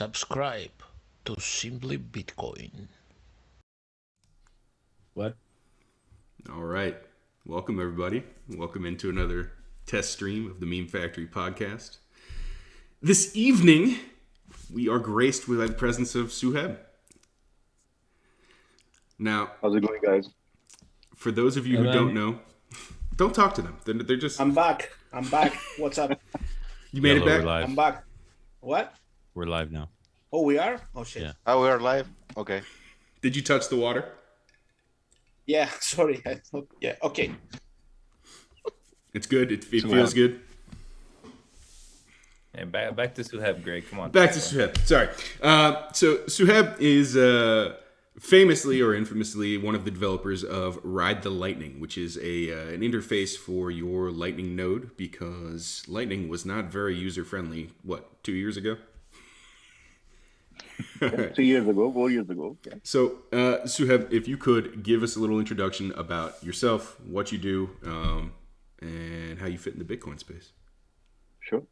Subscribe to Simply Bitcoin. What? All right. Welcome, everybody. Welcome into another test stream of the Meme Factory podcast. This evening, we are graced with the presence of Suheb. Now, how's it going, guys? For those of you who don't know, don't talk to them. They're just... I'm back. What's up? You made it back? We're live. I'm back. What? We're live now. Oh, we are? Oh, shit. Yeah. Oh, we're live? Okay. Did you touch the water? Yeah, sorry. Yeah, okay. It's good. It feels good. And back to Suheb, Greg. Come on. Back to Suheb. Sorry. So Suheb is famously or infamously one of the developers of Ride the Lightning, which is an interface for your Lightning node, because Lightning was not very user-friendly, 2 years ago? 3 years ago, 4 years ago. Yeah. So, Suheb, if you could give us a little introduction about yourself, what you do, and how you fit in the Bitcoin space. Sure.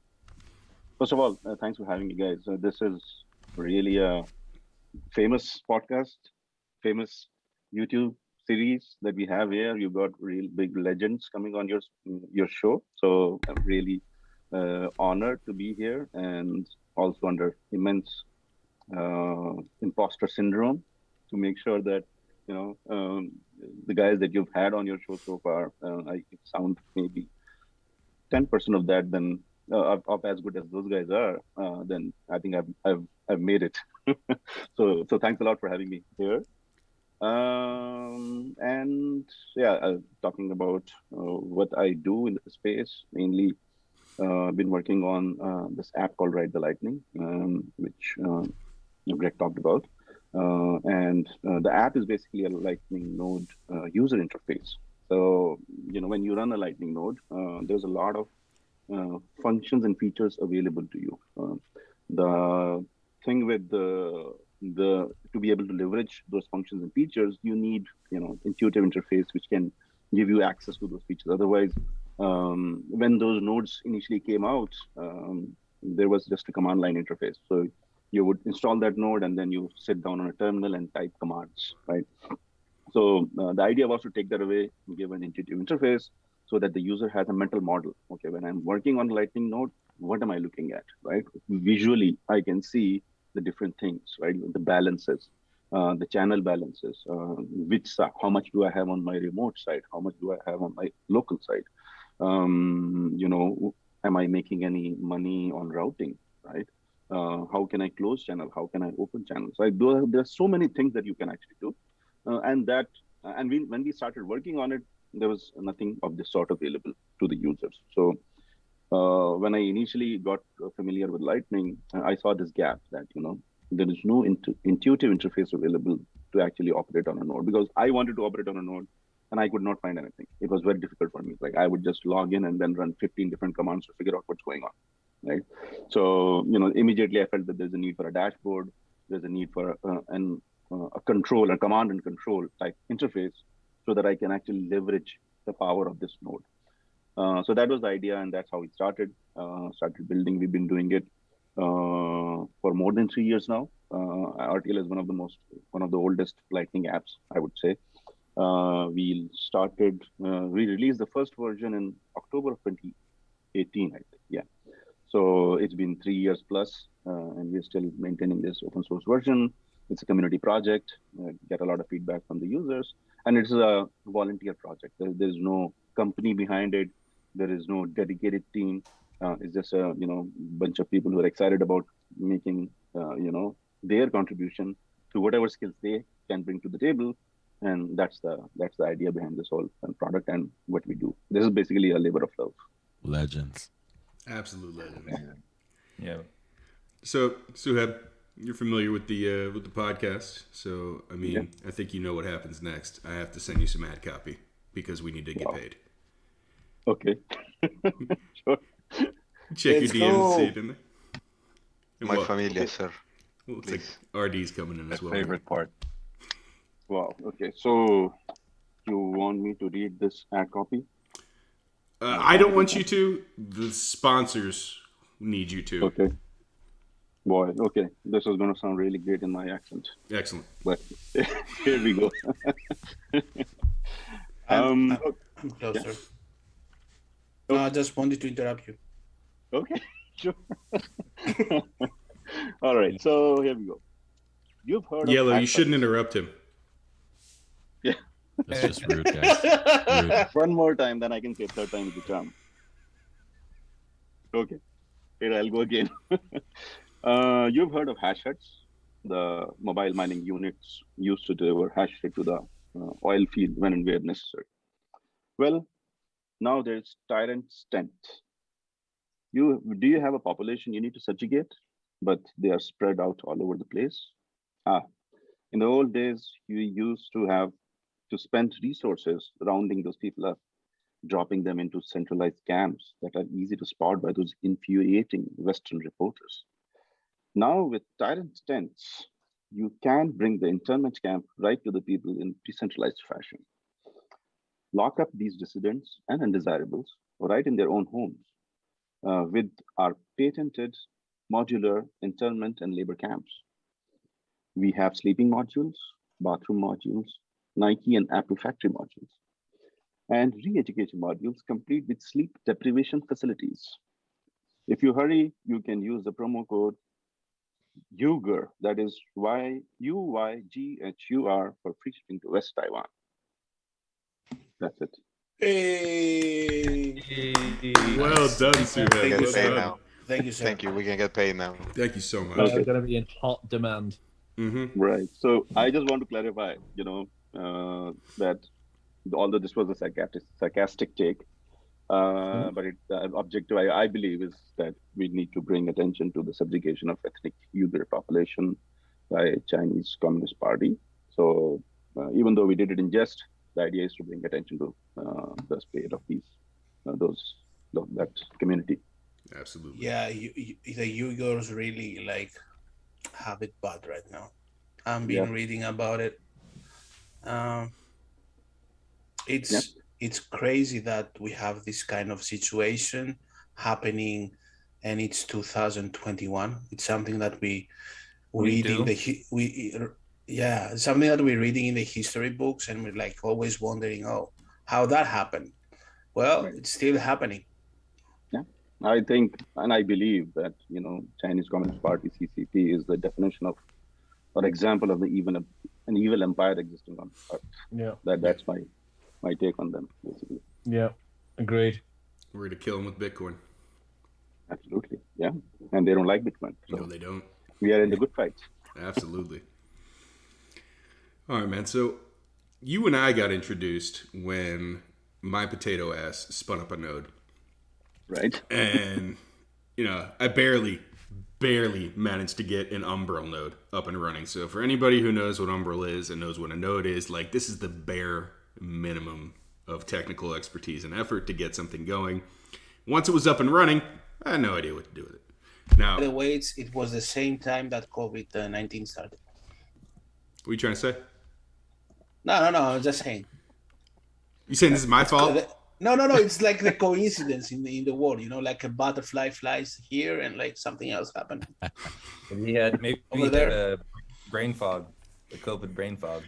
First of all, thanks for having me, guys. This is really a famous podcast, famous YouTube series that we have here. You've got real big legends coming on your show. So I'm really honored to be here, and also under immense imposter syndrome to make sure that the guys that you've had on your show so far, I sound maybe 10% of that, then of as good as those guys are, then I think I've made it. so thanks a lot for having me here. And yeah, talking about what I do in the space, mainly I've been working on this app called Ride the Lightning, which Greg talked about. And the app is basically a Lightning node user interface. So, when you run a Lightning node, there's a lot of functions and features available to you. The thing with the to be able to leverage those functions and features, you need intuitive interface which can give you access to those features. Otherwise, when those nodes initially came out, there was just a command line interface. So you would install that node and then you sit down on a terminal and type commands, right? So the idea was to take that away and give an intuitive interface so that the user has a mental model. Okay, when I'm working on Lightning node, what am I looking at, right? Visually, I can see the different things, right? The balances, the channel balances, how much do I have on my remote side? How much do I have on my local side? Am I making any money on routing, right? How can I close channel? How can I open channels? Like there's so many things that you can actually do, when we started working on it, there was nothing of this sort available to the users. So when I initially got familiar with Lightning, I saw this gap that there is no intuitive interface available to actually operate on a node, because I wanted to operate on a node and I could not find anything. It was very difficult for me. Like I would just log in and then run 15 different commands to figure out what's going on. Right. So, immediately I felt that there's a need for a dashboard. There's a need for a command and control type interface so that I can actually leverage the power of this node. So that was the idea, and that's how we started building. We've been doing it for more than 3 years now. RTL is one of the oldest Lightning apps, I would say. We released the first version in October of 2018, I think. Yeah. So it's been 3 years plus, and we're still maintaining this open source version. It's a community project, get a lot of feedback from the users, and it's a volunteer project. There's no company behind it. There is no dedicated team. It's just a bunch of people who are excited about making their contribution to whatever skills they can bring to the table, and that's the idea behind this whole product and what we do. This is basically a labor of love. Legends. Absolute legend. Yeah. So, Suheb, you're familiar with the podcast. So, I mean, Yeah. I think you know what happens next. I have to send you some ad copy because we need to get paid. Okay. Sure. Check Let's your DMs and see go. it in there. And My what? familia, sir. Well, it's like Please. RD's coming in My as well. favorite part. Wow. Okay. So you want me to read this ad copy? I don't want you to. The sponsors need you to. Okay. Boy, okay, this is going to sound really great in my accent, Excellent. but here we go. I'm, um, I'm, I'm yeah. closer. No, I just wanted to interrupt you. Okay, sure. All right, so here we go. You've heard of Yellow, you hash shouldn't huts. interrupt him. Yeah, That's just rude, guys. Rude. one more time, then I can say third time is the charm. Okay, here I'll go again. You've heard of hash huts, the mobile mining units used to deliver hash rate to the oil field when and where necessary. Well, now there's tyrant stent. Do you have a population you need to subjugate, but they are spread out all over the place? Ah, in the old days, you used to have to spend resources rounding those people up, dropping them into centralized camps that are easy to spot by those infuriating Western reporters. Now, with tyrant tents, you can bring the internment camp right to the people in decentralized fashion. Lock up these dissidents and undesirables right in their own homes with our patented modular internment and labor camps. We have sleeping modules, bathroom modules, Nike and Apple factory modules, and re-education modules complete with sleep deprivation facilities. If you hurry, you can use the promo code UYGHUR, that is YUYGHUR, for free shipping to West Taiwan. That's it. Hey. Well done, Suheb. Thank you, Well sir. done. Thank you, sir. Thank you. We can get paid now. Thank you so much. Okay. We're going to be in hot demand. Mm-hmm. Right. So I just want to clarify, that although this was a sarcastic take, but the objective, I believe, is that we need to bring attention to the subjugation of ethnic Uyghur population by Chinese Communist Party. So even though we did it in jest, the idea is to bring attention to the state of that community. Absolutely. Yeah, the Uyghurs really have it bad right now. I've been reading about it. It's crazy that we have this kind of situation happening, and it's 2021. It's something that we read in something that we're reading in the history books, and we're always wondering, how that happened. Well, it's still happening. Yeah, I think, and I believe that Chinese Communist Party (CCP) is the definition of, or example of an evil empire existing on Earth. Yeah, that's my take on them, basically. yeah, agreed. We're going to kill them with Bitcoin. Absolutely, yeah. And they don't like Bitcoin. So No, they don't. we are in the good fight. Absolutely. All right, man. So you and I got introduced when my potato ass spun up a node. Right. And, I barely managed to get an Umbrel node up and running. So for anybody who knows what Umbrel is and knows what a node is, this is the bare minimum of technical expertise and effort to get something going. Once it was up and running, I had no idea what to do with it. Now, By the way, it was the same time that COVID-19 started. what are you trying to say? No, I'm just saying. You saying this is my fault? No. It's like the coincidence in the world, like a butterfly flies here and something else happened. Maybe Over there. the brain fog, the COVID brain fog.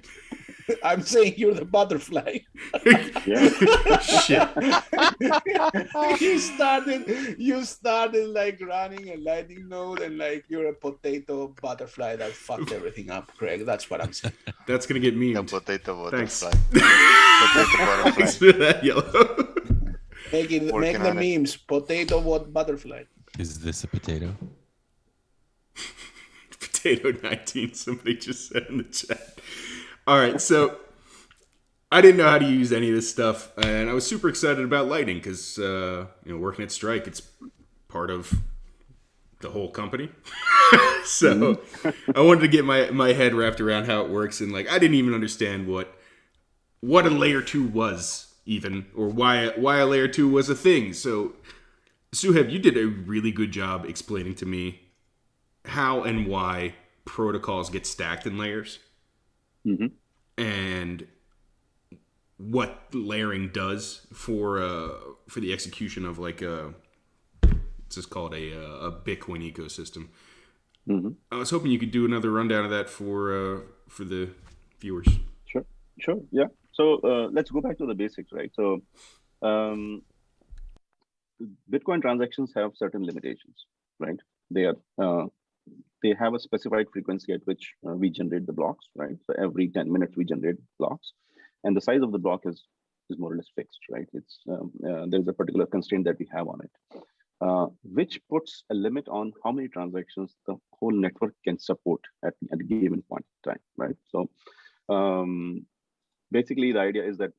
I'm saying you're the butterfly. Yeah. Shit. you started running a lightning node, and you're a potato butterfly that fucked everything up, Craig. That's what I'm saying. That's going to get A memed. potato Thanks. butterfly. Potato butterfly. Thanks for that, Yellow. Make Working the on it. memes. Potato butterfly. Is this a potato? Potato 19, somebody just said in the chat. All right, so I didn't know how to use any of this stuff, and I was super excited about Lightning because, working at Strike, it's part of the whole company. So I wanted to get my head wrapped around how it works, and I didn't even understand what a layer 2 was even, or why a layer 2 was a thing. So Suheb, you did a really good job explaining to me how and why protocols get stacked in layers. Mm-hmm. And what layering does for the execution of let's just call it a Bitcoin ecosystem. Hmm. I was hoping you could do another rundown of that for the viewers. Sure. Yeah. So let's go back to the basics, right? So um, Bitcoin transactions have certain limitations, right? They are they have a specified frequency at which we generate the blocks, right? So every 10 minutes we generate blocks, and the size of the block is more or less fixed, right? It's there's a particular constraint that we have on it, which puts a limit on how many transactions the whole network can support at a given point in time, right? So um, basically the idea is that,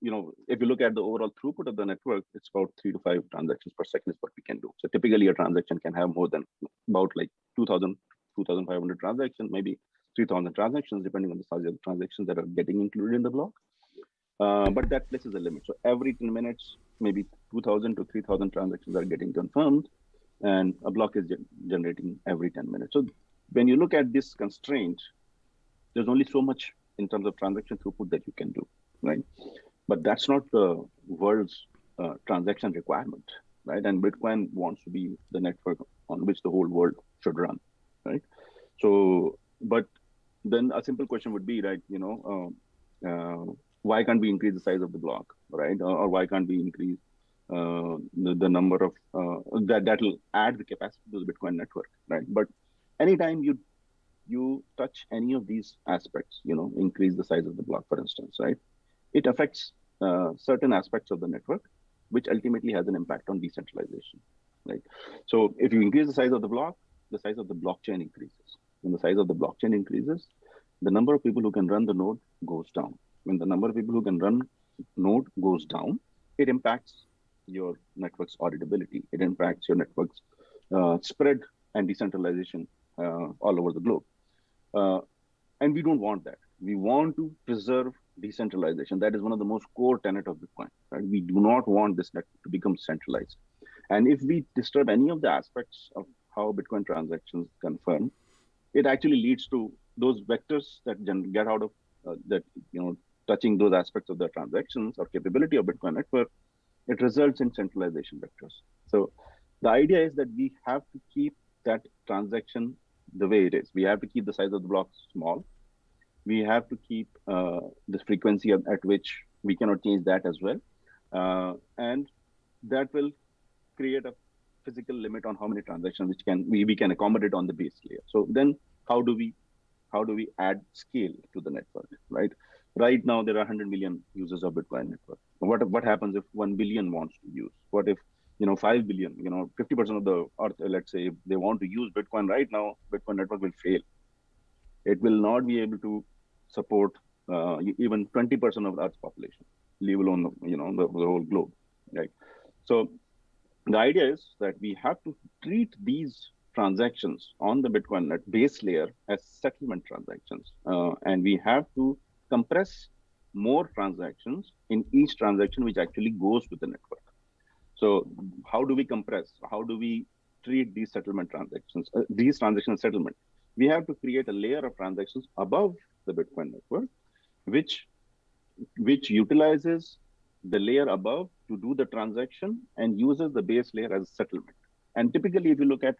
if you look at the overall throughput of the network, it's about 3 to 5 transactions per second is what we can do. So typically a transaction can have more than about like 2,500 transactions, maybe 3,000 transactions, depending on the size of the transactions that are getting included in the block. But that places a limit. So every 10 minutes, maybe 2,000 to 3,000 transactions are getting confirmed, and a block is generating every 10 minutes. So when you look at this constraint, there's only so much in terms of transaction throughput that you can do, right? But that's not the world's transaction requirement, right? And Bitcoin wants to be the network on which the whole world should run, right? So, but then a simple question would be, right, why can't we increase the size of the block, right? Or why can't we increase the number of that will add the capacity to the Bitcoin network, right? But anytime you touch any of these aspects, increase the size of the block, for instance, right? It affects certain aspects of the network, which ultimately has an impact on decentralization, right? So if you increase the size of the block, the size of the blockchain increases. When the size of the blockchain increases, the number of people who can run the node goes down. When the number of people who can run node goes down, it impacts your network's auditability. It impacts your network's spread and decentralization all over the globe. And we don't want that. We want to preserve decentralization. That is one of the most core tenet of Bitcoin. Right? We do not want this network to become centralized. And if we disturb any of the aspects of how Bitcoin transactions confirm, it actually leads to those vectors that get out of touching those aspects of the transactions or capability of Bitcoin network. It results in centralization vectors. So the idea is that we have to keep that transaction the way it is. We have to keep the size of the block small. We have to keep this frequency at which we cannot change that as well. And that will create a physical limit on how many transactions which we can accommodate on the base layer. So then how do we add scale to the network, right? Right now there are 100 million users of Bitcoin network. What happens if 1 billion wants to use? What if 5 billion, 50% of the earth, let's say, if they want to use Bitcoin right now, Bitcoin network will fail. It will not be able to support even 20% of the Earth's population, leave alone the whole globe, right? So the idea is that we have to treat these transactions on the Bitcoin net base layer as settlement transactions, and we have to compress more transactions in each transaction which actually goes with the network. So how do we compress? How do we treat these settlement transactions, these transaction settlement? We have to create a layer of transactions above the Bitcoin network, which utilizes the layer above to do the transaction and uses the base layer as a settlement. And typically, if you look at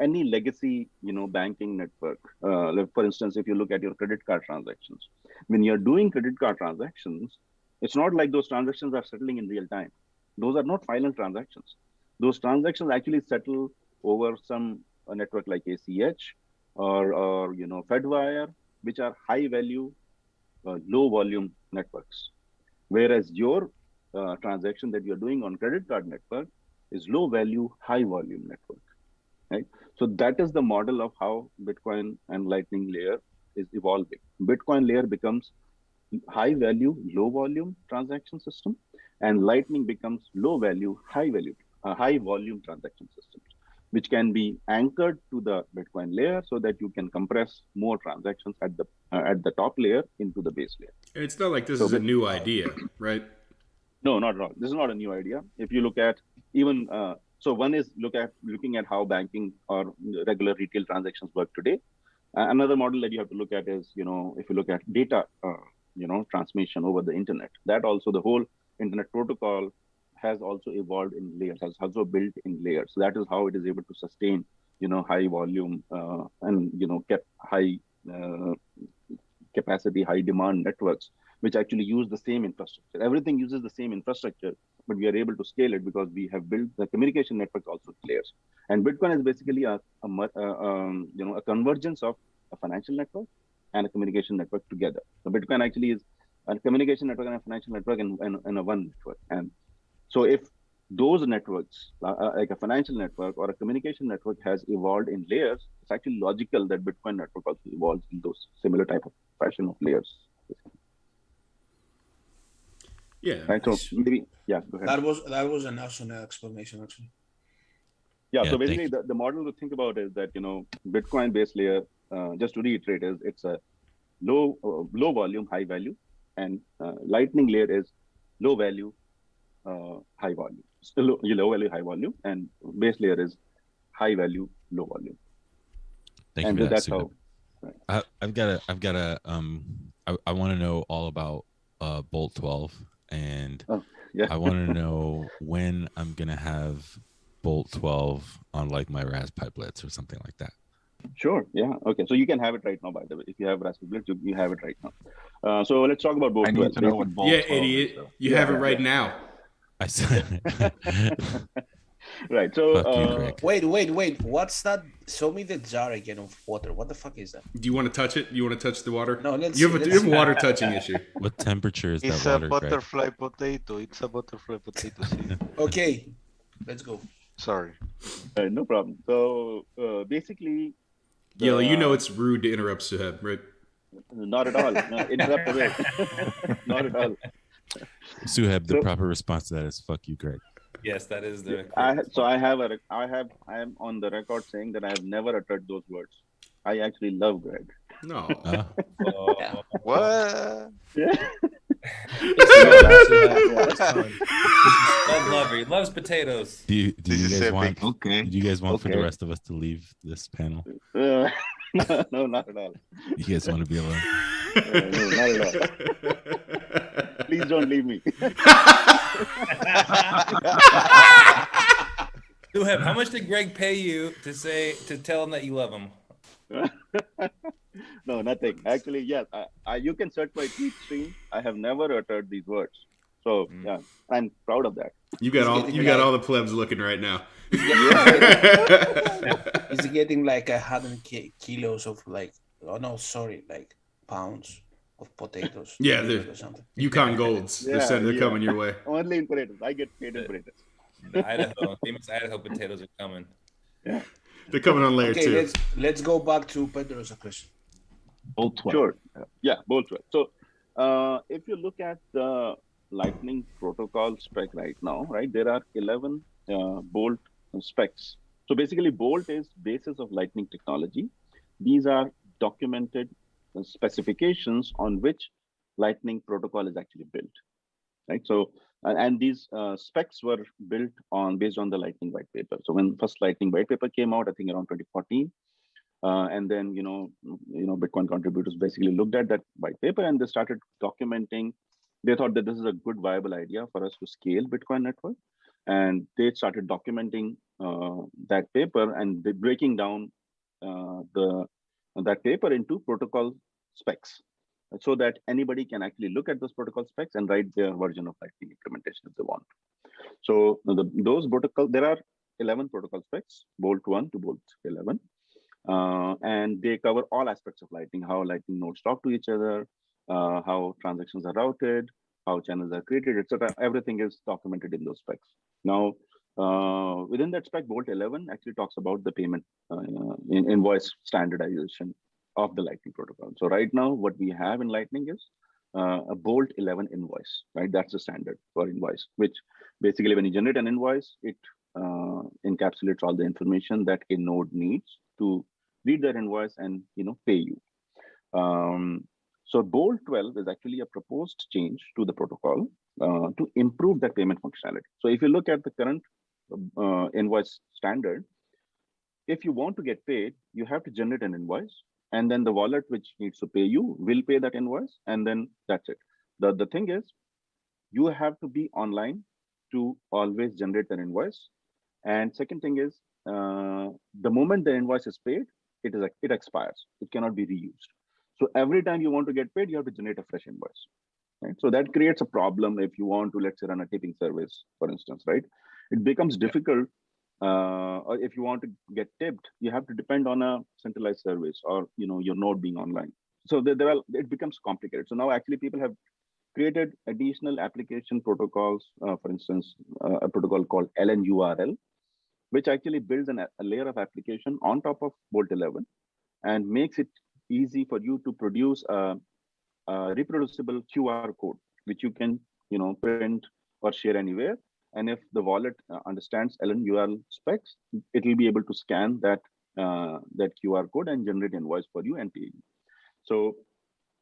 any legacy, banking network, like for instance, if you look at your credit card transactions, when you're doing credit card transactions, it's not like those transactions are settling in real time. Those are not final transactions. Those transactions actually settle over some network like ACH or Fedwire, which are high value, low volume networks. Whereas your transaction that you're doing on credit card network is low value, high volume network, right? So that is the model of how Bitcoin and Lightning layer is evolving. Bitcoin layer becomes high value, low volume transaction system, and Lightning becomes low value, high volume transaction systems, which can be anchored to the Bitcoin layer so that you can compress more transactions at the top layer into the base layer. It's not like this is a new idea, right? No, not at all. This is not a new idea. If you look at even so, one is looking at how banking or regular retail transactions work today. Another model that you have to look at is, if you look at data, transmission over the internet, that also the whole internet protocol has also evolved in layers, has also built in layers. So that is how it is able to sustain high volume and kept high capacity, high demand networks, which actually use the same infrastructure. Everything uses the same infrastructure, but we are able to scale it because we have built the communication network also layers. And Bitcoin is basically a convergence of a financial network and a communication network together. So Bitcoin actually is a communication network and a financial network in a one network. And so if those networks, like a financial network or a communication network, has evolved in layers, it's actually logical that Bitcoin network also evolves in those similar type of fashion of layers. Yeah. Right. So maybe, yeah, go ahead. That was an awesome explanation, actually. Yeah. Yeah, So thank basically, the model to think about is that Bitcoin based layer. Just to reiterate, is it's a low volume, high value, and Lightning layer is low value, high volume. Still low value, high volume, and base layer is high value, low volume. Thank And you for that, that's Suheb. how. I want to know all about Bolt 12, and Oh, yeah. I want to know when I'm gonna have Bolt 12 on like my Raspberry Blitz or something like that. Sure. Yeah. Okay. So you can have it right now, by the way. If you have Raspberry Blitz, you have it right now. So let's talk about Bolt I 12. need to know what Bolt Yeah, 12 idiot. is, though. You have it right now. I said, Right. So fuck you, Greg. Wait. What's that? Show me the jar again of water. What the fuck is that? Do you want to touch it? Do you want to touch the water? No, let's. You have a water touching issue. What temperature is It's that a water, Greg? butterfly potato. It's a butterfly potato. See? Okay, let's go. Sorry. no problem. So basically, Yellow, you know it's rude to interrupt Suheb, right? not at all. No, interrupt away. Not at all. Suheb, the So- proper response to that is fuck you, Greg. Yes, that is the. I am on the record saying that I have never uttered those words. I actually love Greg. No. Yeah. What? Love lover. He loves potatoes. Do you This is guys epic. want? Okay. Do you guys want for the Okay. rest of us to leave this panel? No, not at all. You guys want to be alone? No, not at all. Please don't leave me. Suheb, how much did Greg pay you to tell him that you love him? No, nothing. Actually, yes. You can search my tweet stream. I have never uttered these words. So yeah, I'm proud of that. You got all the plebs looking right now. He's getting like 100 kilos of like. Oh no, sorry, like pounds of potatoes. Yeah, or something. Yukon Golds. They're Yeah. coming your way. Only in potatoes. I get paid in potatoes. The Idaho, famous Idaho potatoes are coming. They're coming on layer Okay, 2. let's go back to Pedro's question. Bolt 12. Sure. Yeah, Bolt 12. So if you look at the Lightning protocol spec right now, right, there are 11 Bolt specs. So basically, Bolt is basis of Lightning technology. These are documented specifications on which Lightning protocol is actually built, right? So and these specs were built based on the Lightning white paper. So when first Lightning white paper came out, I think around 2014, and then Bitcoin contributors basically looked at that white paper and they started documenting. They thought that this is a good viable idea for us to scale Bitcoin network, and they started documenting that paper and breaking down that paper into protocol specs, so that anybody can actually look at those protocol specs and write their version of Lightning implementation if they want. So those protocol, there are 11 protocol specs, Bolt 1 to Bolt 11. And they cover all aspects of Lightning, how Lightning nodes talk to each other, how transactions are routed, how channels are created, etc. Everything is documented in those specs. Now, within that spec, Bolt 11 actually talks about the payment invoice standardization of the Lightning protocol. So right now, what we have in Lightning is a Bolt 11 invoice, right? That's the standard for invoice, which basically when you generate an invoice, it encapsulates all the information that a node needs to read that invoice and pay you. So Bolt 12 is actually a proposed change to the protocol to improve that payment functionality. So if you look at the current invoice standard, if you want to get paid, you have to generate an invoice, and then the wallet which needs to pay you will pay that invoice, and then that's it. The thing is, you have to be online to always generate an invoice. And second thing is, the moment the invoice is paid, it expires. It cannot be reused. So every time you want to get paid, you have to generate a fresh invoice. Right? So that creates a problem if you want to, let's say, run a tipping service, for instance, right? It becomes difficult. Or if you want to get tipped, you have to depend on a centralized service or your node being online. So it becomes complicated. So now actually people have created additional application protocols. For instance, a protocol called LNURL, which actually builds a layer of application on top of Bolt 11 and makes it easy for you to produce a reproducible QR code, which you can, print or share anywhere. And if the wallet understands LNURL specs, it will be able to scan that QR code and generate invoice for you and pay you. So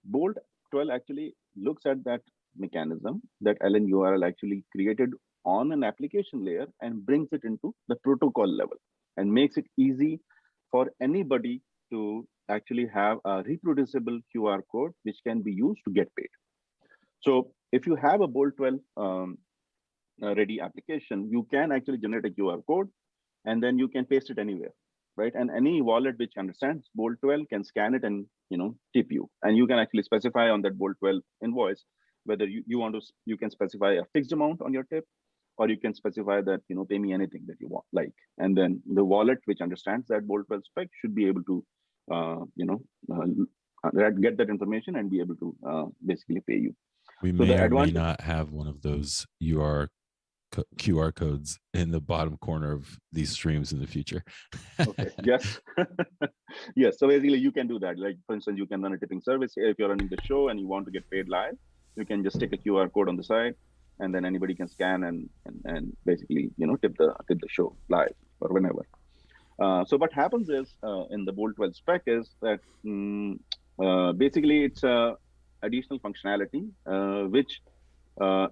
Bolt 12 actually looks at that mechanism that LNURL actually created on an application layer and brings it into the protocol level and makes it easy for anybody to actually have a reproducible QR code which can be used to get paid. So if you have a Bolt 12 ready application, you can actually generate a QR code and then you can paste it anywhere, right? And any wallet which understands Bolt 12 can scan it and tip you. And you can actually specify on that Bolt 12 invoice whether you can specify a fixed amount on your tip, or you can specify that pay me anything that you want, like. And then the wallet which understands that Bolt 12 spec should be able to get that information and be able to basically pay you. We So may the or may advantage- not have one of those QR codes in the bottom corner of these streams in the future. Okay. Yes. Yes. So basically, you can do that. Like, for instance, you can run a tipping service. If you're running the show and you want to get paid live, you can just stick a QR code on the side, and then anybody can scan and basically tip the show live or whenever. So what happens is in the Bolt 12 spec is that basically it's additional functionality which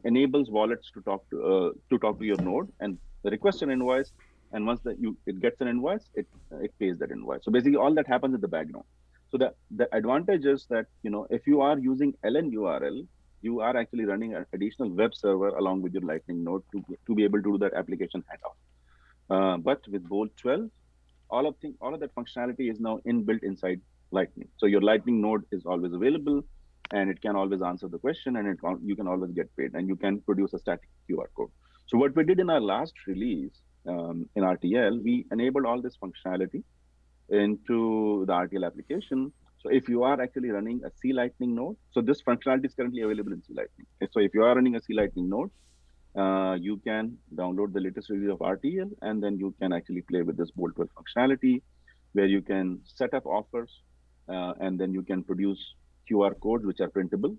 enables wallets to talk to your node and request an invoice, and once it gets an invoice, it pays that invoice. So basically all that happens in the background. So the advantage is that if you are using LNURL, you are actually running an additional web server along with your Lightning node to be able to do that application handoff. But with Bolt 12, all of that functionality is now inbuilt inside Lightning. So your Lightning node is always available, and it can always answer the question, and you can always get paid, and you can produce a static QR code. So what we did in our last release in RTL, we enabled all this functionality into the RTL application. So if you are actually running a C Lightning node, so this functionality is currently available in C Lightning. So if you are running a C Lightning node, you can download the latest release of RTL, and then you can actually play with this Bolt 12 functionality, where you can set up offers, and then you can produce QR codes which are printable,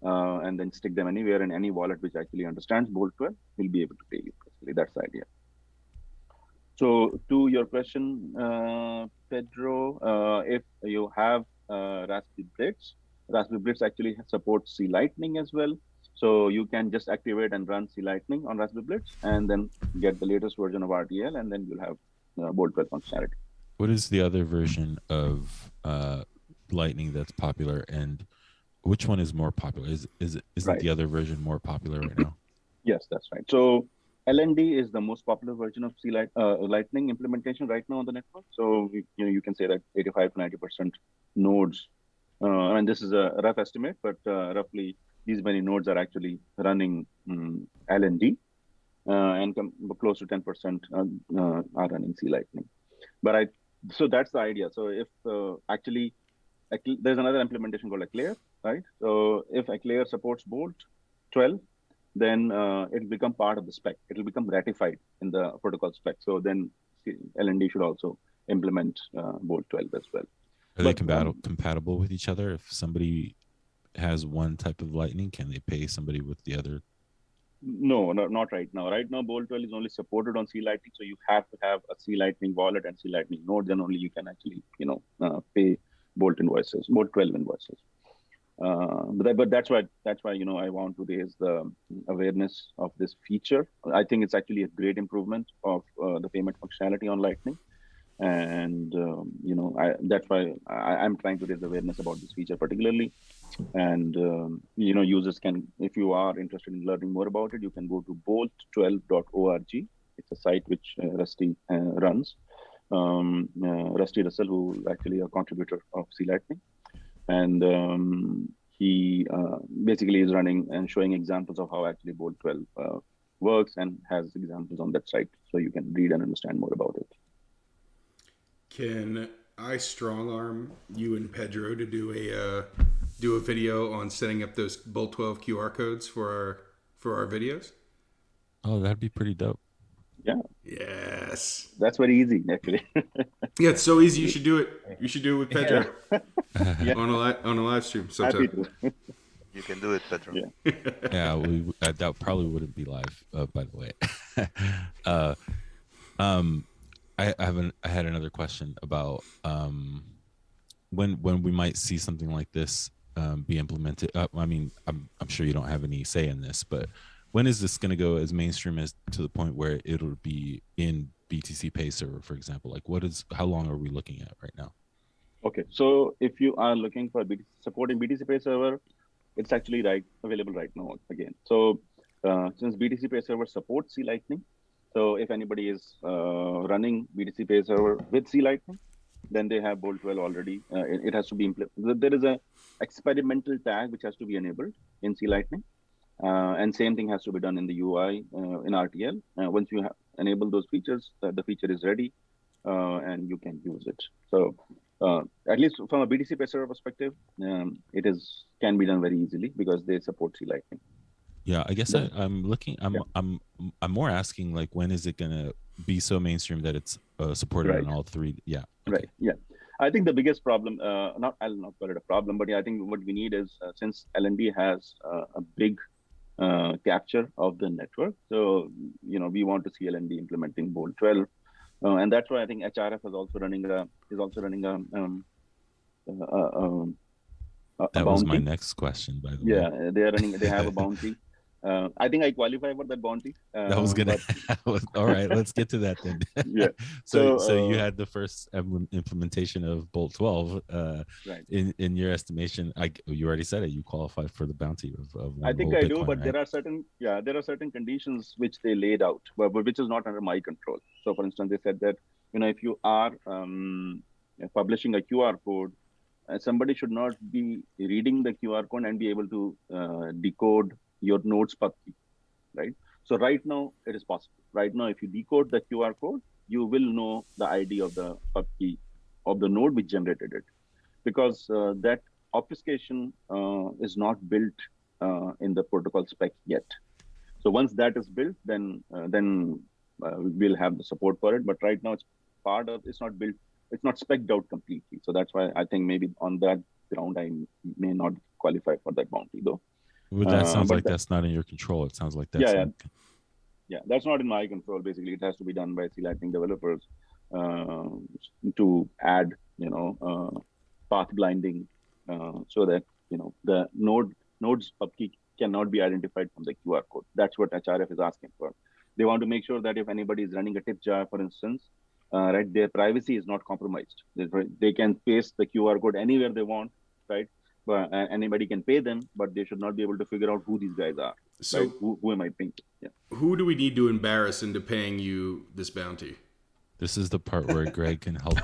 and then stick them anywhere, and any wallet which actually understands Bolt 12 will be able to pay you. Basically, that's the idea. So to your question, Pedro, if you have Raspberry Blitz actually supports C Lightning as well. So you can just activate and run C Lightning on Raspberry Blitz, and then get the latest version of RTL, and then you'll have Bolt 12 functionality. What is the other version of Lightning that's popular, and which one is more popular? Isn't Right. the other version more popular right now? Yes, that's right. So LND is the most popular version of Lightning implementation right now on the network. So you can say that 85 to 90% nodes, and this is a rough estimate, but roughly these many nodes are actually running LND, and close to 10% are running C Lightning. But so that's the idea. So if actually there's another implementation called Eclair, right? So if Eclair supports Bolt 12, then it'll become part of the spec. It'll become ratified in the protocol spec. So then LND should also implement Bolt 12 as well. Are they compatible with each other? If somebody has one type of Lightning, can they pay somebody with the other? No, not right now. Right now, Bolt 12 is only supported on C Lightning. So you have to have a C Lightning wallet and C Lightning node. Then only you can actually, pay Bolt 12 invoices. But that's why I want to raise the awareness of this feature. I think it's actually a great improvement of the payment functionality on Lightning, and that's why I'm trying to raise awareness about this feature particularly. And users can, if you are interested in learning more about it, you can go to bolt12.org. It's a site which Rusty runs, Rusty Russell, who is actually a contributor of Sea Lightning. And he basically is running and showing examples of how actually Bolt 12 works, and has examples on that site, so you can read and understand more about it. Can I strong arm you and Pedro to do a video on setting up those Bolt 12 QR codes for our videos? Oh, that'd be pretty dope. Yeah. Yes. That's very easy, actually. Yeah, it's so easy. You should do it. You should do it with Pedro Yeah. on a live stream sometime. Happy to. You can do it, Pedro. Yeah. Yeah, that probably wouldn't be live, by the way. I had another question about when we might see something like this be implemented. I mean, I'm sure you don't have any say in this, but when is this going to go as mainstream as to the point where it'll be in BTC Pay server, for example? Like, how long are we looking at right now? Okay, so if you are looking for support in BTC Pay server, it's actually available right now again. So since BTC Pay server supports Sea Lightning, so if anybody is running BTC Pay server with Sea Lightning, then they have Bolt 12 already. It has to be implemented. There is a experimental tag which has to be enabled in Sea Lightning. And same thing has to be done in the UI in RTL. Once you enable those features, the feature is ready and you can use it. So at least from a BTC Pay server perspective, can be done very easily because they support Sea Lightning. Yeah, I guess I'm more asking, like, when is it gonna be so mainstream that it's supported on all three? Yeah. Okay. Right. Yeah. I think the biggest problem, I'll not call it a problem, but I think what we need is since LND has a big capture of the network, so we want to see LND implementing Bolt 12, and that's why I think HRF is also running a that was my next question, by the way. Yeah, they have a bounty. I think I qualify for that bounty. That was gonna. All right, let's get to that then. Yeah. So you had the first implementation of Bolt 12. Right. In your estimation, you already said it. You qualify for the bounty of I think I do, but right? there are certain conditions which they laid out, but which is not under my control. So, for instance, they said that if you are publishing a QR code, somebody should not be reading the QR code and be able to decode your node's pub key, right? So right now it is possible. Right now, if you decode the QR code, you will know the ID of the pub key of the node which generated it, because that obfuscation is not built in the protocol spec yet. So once that is built, then we'll have the support for it. But right now, it's not built. It's not spec'd out completely. So that's why I think maybe on that ground I may not qualify for that bounty, though. Well, that sounds like that's not in your control. It sounds like that's yeah, that's not in my control. Basically, it has to be done by Sea Lightning developers to add, path blinding, so that the node's pub key cannot be identified from the QR code. That's what HRF is asking for. They want to make sure that if anybody is running a tip jar, for instance, right, their privacy is not compromised. They can paste the QR code anywhere they want, right? But anybody can pay them, but they should not be able to figure out who these guys are. So right? Who am I paying? Yeah. Who do we need to embarrass into paying you this bounty? This is the part where Greg can help.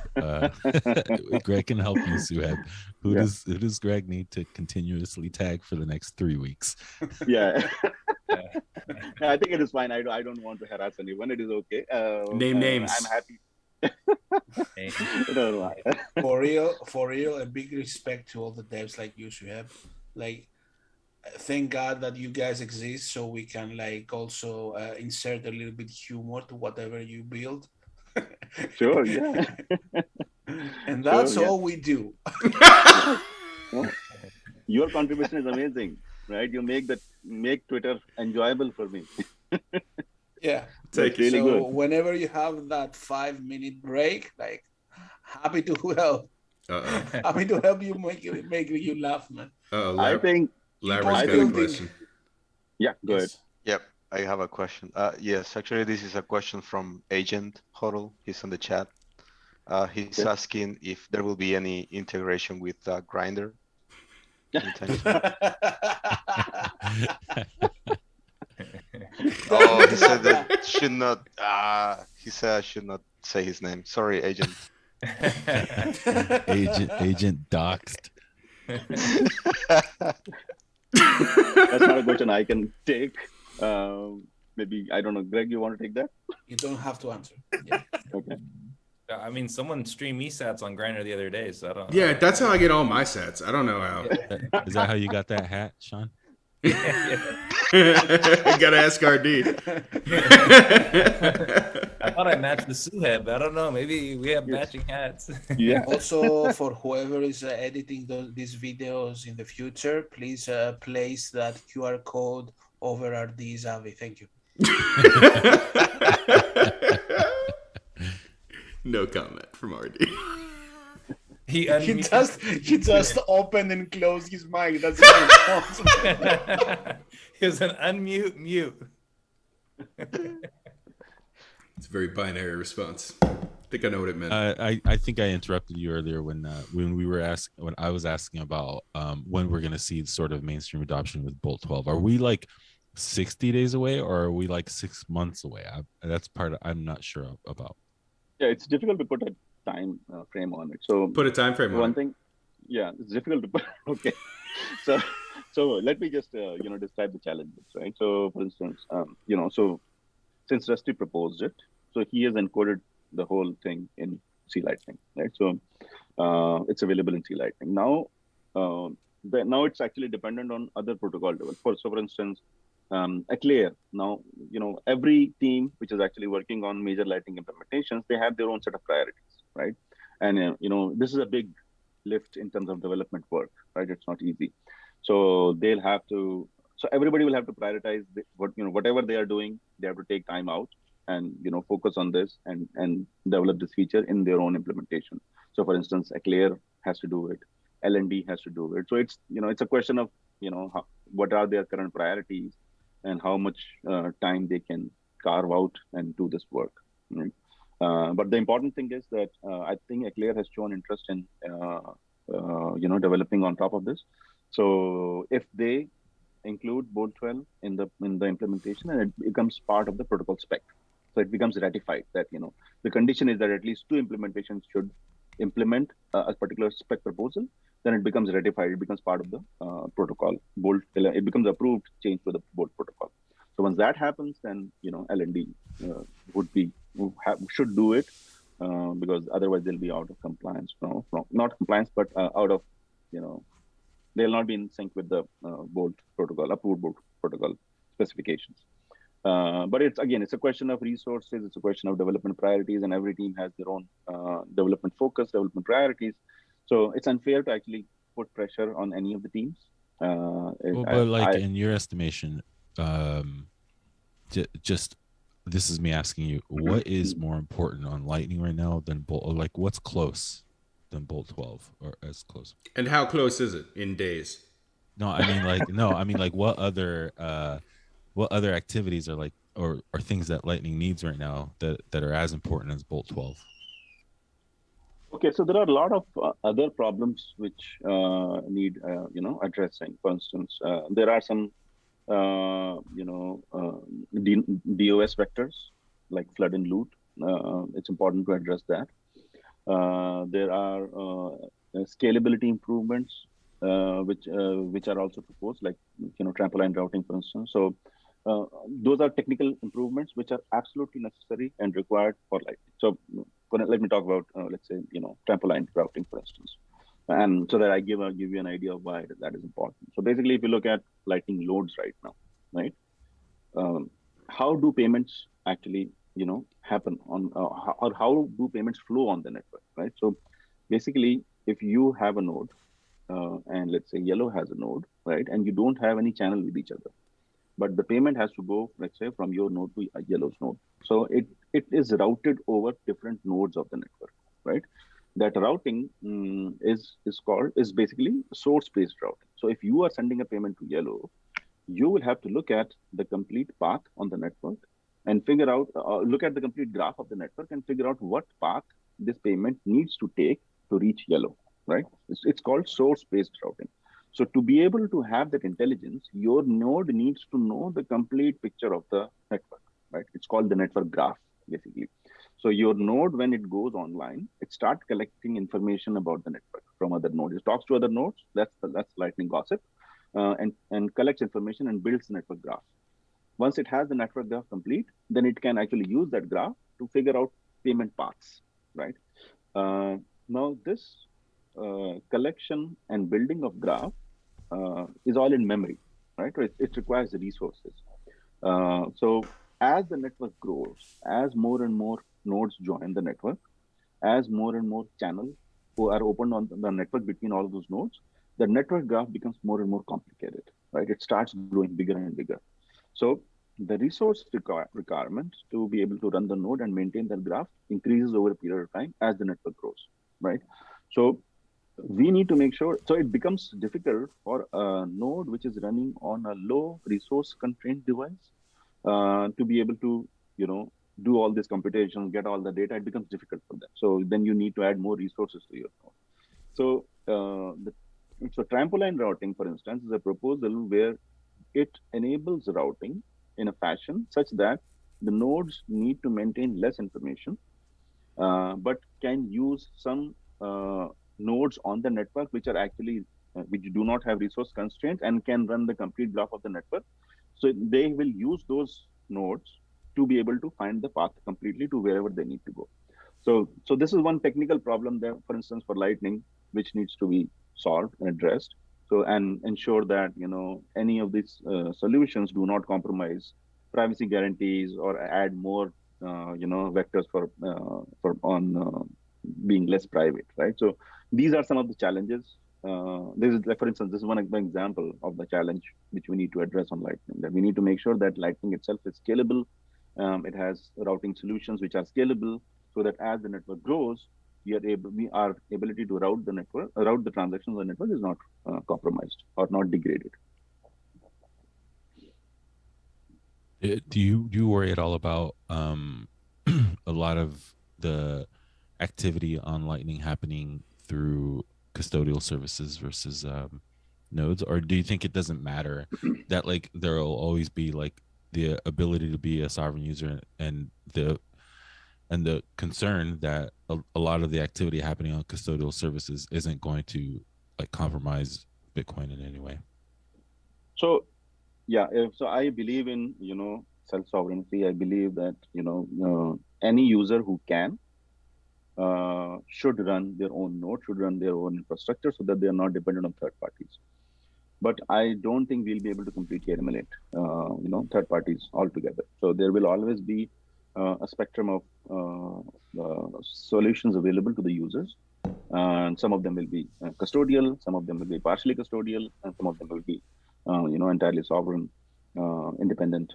Greg can help you, Suheb. Who does Greg need to continuously tag for the next 3 weeks? Yeah. I think it is fine. I don't want to harass anyone. It is okay. Name names. I'm happy. For real, a big respect to all the devs like you, Suheb. Like, thank God that you guys exist, so we can also insert a little bit humor to whatever you build. Sure, yeah. And that's all we do. Your contribution is amazing, right? You make Twitter enjoyable for me. Yeah. Take it. Really so good. Whenever you have that 5-minute break, happy to help. Happy to help you make you laugh, man. I think Larry's got a question. Yeah, go ahead. Yep, I have a question. Yes, actually, this is a question from Agent Huddle. He's on the chat. He's asking if there will be any integration with Grinder. Oh, he said that should not. He said I should not say his name. Sorry, agent. Agent doxed. That's not a question I can take. Maybe, I don't know. Greg, you want to take that? You don't have to answer. Yeah. Okay. I mean, someone streamed me sats on Grindr the other day, so I don't. Yeah, that's how I get all my sets. I don't know how. Is that how you got that hat, Sean? Gotta ask RD. I thought I matched the Suheb. I don't know. Maybe we have matching hats. Yeah. Also, for whoever is editing these videos in the future, please place that QR code over RD's Avi. Thank you. No comment from RD. He He just opened and closed his mic. That's it. He was an unmute mute. It's a very binary response. I think I know what it meant. I think I interrupted you earlier when I was asking about when we're gonna see sort of mainstream adoption with Bolt 12. Are we like 60 days away, or are we like 6 months away? That's part I'm not sure about. Yeah, it's difficult to put a time frame on it. So Put a time frame on one it. thing, yeah, it's difficult to put. Okay, so let me just describe the challenges, right? So for instance, so since Rusty proposed it, so he has encoded the whole thing in C Lightning, right? So it's available in C Lightning now. Now it's actually dependent on other protocol level. For instance, Eclair. Now, every team which is actually working on major Lightning implementations, they have their own set of priorities, right? And this is a big lift in terms of development work, right? It's not easy. So they'll have to. So everybody will have to prioritize whatever they are doing. They have to take time out and focus on this and develop this feature in their own implementation. So for instance, Eclair has to do it. L&D has to do it. So it's it's a question of what are their current priorities and how much time they can carve out and do this work. Right? But the important thing is that I think Eclair has shown interest in developing on top of this. So if they include Bolt 12 in the implementation, and it becomes part of the protocol spec, so it becomes ratified that the condition is that at least 2 implementations should implement a particular spec proposal. Then it becomes ratified. It becomes part of the protocol. Bolt. It becomes approved change to the Bolt protocol. So once that happens, then L&D should do it because otherwise they'll be out of compliance. Not compliance, but out of they'll not be in sync with the Bolt protocol, approved Bolt protocol specifications. But it's a question of resources. It's a question of development priorities, and every team has their own development focus, development priorities. So it's unfair to actually put pressure on any of the teams. In your estimation, just this is me asking you, what is more important on Lightning right now than Bolt? Or like, what's close than Bolt 12 or as close? And how close is it in days? What other activities are like or things that Lightning needs right now that are as important as Bolt 12? Okay, so there are a lot of other problems which need addressing. For instance, there are some DOS vectors like flood and loot. It's important to address that. There are scalability improvements which are also proposed, like trampoline routing, for instance. So those are technical improvements which are absolutely necessary and required for Lightning. So let me talk about let's say trampoline routing, for instance, and so that I give you an idea of why that is important. So basically, if you look at Lightning loads right now, right, how do payments actually happen on or how do payments flow on the network, right? So basically, if you have a node and let's say Yellow has a node, right, and you don't have any channel with each other, but the payment has to go, let's say, from your node to Yellow's node. So it is routed over different nodes of the network, right? That routing is basically source-based routing. So if you are sending a payment to Yellow, you will have to look at the complete path on the network and figure out, look at the complete graph of the network and figure out what path this payment needs to take to reach Yellow, right? It's called source-based routing. So to be able to have that intelligence, your node needs to know the complete picture of the network, right? It's called the network graph, basically. So your node, when it goes online, it starts collecting information about the network from other nodes. It talks to other nodes. That's Lightning gossip, and collects information and builds the network graph. Once it has the network graph complete, then it can actually use that graph to figure out payment paths, right? Now this collection and building of graph is all in memory, right? It requires resources. So as the network grows, as more and more nodes join the network, as more and more channels who are opened on the network between all of those nodes, the network graph becomes more and more complicated, right? It starts growing bigger and bigger. So the resource requirement to be able to run the node and maintain that graph increases over a period of time as the network grows, right? So we need to make sure, so it becomes difficult for a node which is running on a low resource constrained device to be able to, do all this computation, get all the data. It becomes difficult for them. So then you need to add more resources to your node. So so trampoline routing, for instance, is a proposal where it enables routing in a fashion such that the nodes need to maintain less information, but can use some nodes on the network which are actually which do not have resource constraints and can run the complete graph of the network. So they will use those nodes to be able to find the path completely to wherever they need to go. So this is one technical problem there, for instance, for Lightning, which needs to be solved and addressed. So, and ensure that, any of these solutions do not compromise privacy guarantees or add more, vectors for being less private, right? So these are some of the challenges. This is, like, for instance, this is one example of the challenge which we need to address on Lightning, that we need to make sure that Lightning itself is scalable. It has routing solutions which are scalable, so that as the network grows, our ability to route the transactions on the network is not compromised or not degraded. Do you worry at all about a lot of the activity on Lightning happening through custodial services versus nodes, or do you think it doesn't matter that, like, there will always be, like, the ability to be a sovereign user and the concern that a lot of the activity happening on custodial services isn't going to, like, compromise Bitcoin in any way? So yeah, so I believe in self-sovereignty. I believe that any user who can should run their own node, should run their own infrastructure, so that they are not dependent on third parties. But I don't think we'll be able to completely eliminate third parties altogether. So there will always be a spectrum of solutions available to the users, and some of them will be custodial, some of them will be partially custodial, and some of them will be entirely sovereign, independent,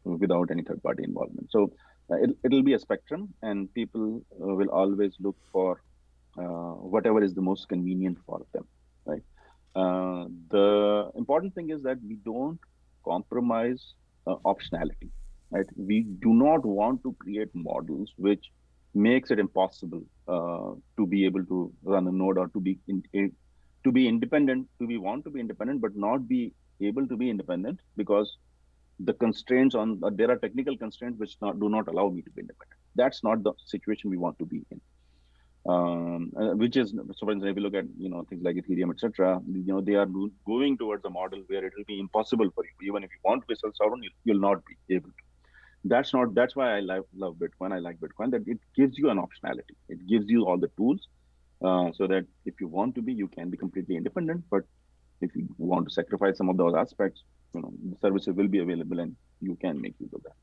without any third party involvement. So it'll be a spectrum, and people will always look for whatever is the most convenient for them, right? The important thing is that we don't compromise optionality, right? We do not want to create models which makes it impossible to be able to run a node, or to be independent. We want to be independent, but not be able to be independent because the constraints there are technical constraints which do not allow me to be independent. That's not the situation we want to be in. Which is, so for instance, if you look at things like Ethereum, etc., they are going towards a model where it will be impossible for you, even if you want to be self-sovereign, you'll not be able to. That's why I love Bitcoin. I like Bitcoin, that it gives you an optionality. It gives you all the tools, so that if you want to be, you can be completely independent. But if you want to sacrifice some of those aspects, the services will be available, and you can make use of that.